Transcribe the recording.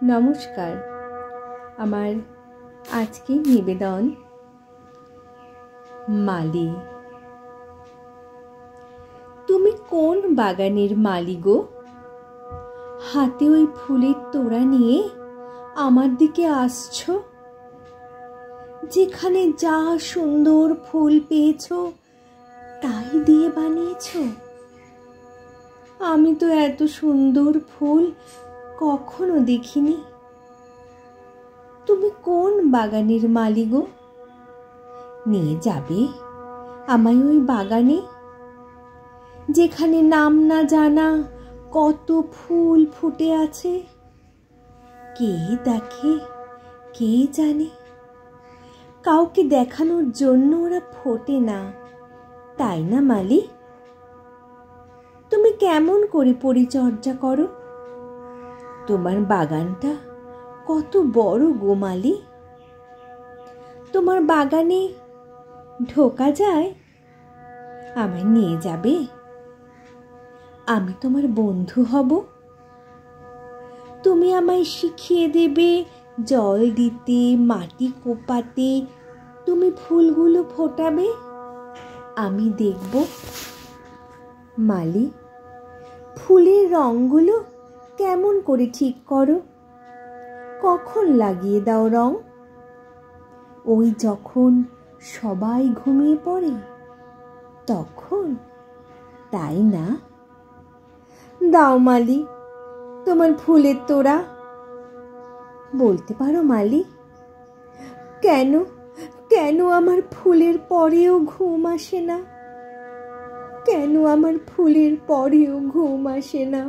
নমস্কার। আমার আজকের নিবেদন মালি। তুমি কোন বাগানের মালি গো? হাতে ওই ফুলের তোড়া নিয়ে আমার দিকে আসছো। যেখানে যা সুন্দর ফুল পেয়েছো তাই দিয়ে বানিয়েছো। আমি তো এত সুন্দর ফুল কখনো দেখিনি। তুমি কোন বাগানের মালি গো? নিয়ে যাবে আমায় ওই বাগানে, যেখানে নাম না জানা কত ফুল ফুটে আছে। কে দেখে, কে জানে? কাউকে দেখানোর জন্য ওরা ফোটে না, তাই না মালি? তুমি কেমন করে পরিচর্যা করো? তোমার বাগানটা কত বড় গো মালি। তোমার বাগানে ঢোকা যায়? আমায় নিয়ে যাবে? আমি তোমার বন্ধু হব। তুমি আমায় শিখিয়ে দেবে জল দিতে, মাটি কোপাতে, তুমি ফুলগুলো ফোটাবে, আমি দেখব। মালি, ফুলের রঙগুলো কেমন করে ঠিক করো? কখন লাগিয়ে দাও রং? ওই যখন সবাই ঘুমিয়ে পড়ে তখন, তাই না? দাও মালি তোমার ফুলের তোড়া। বলতে পারো মালি, কেন কেন আমার ফুলের পরেও ঘুম আসে না? কেন আমার ফুলের পরেও ঘুম আসে না?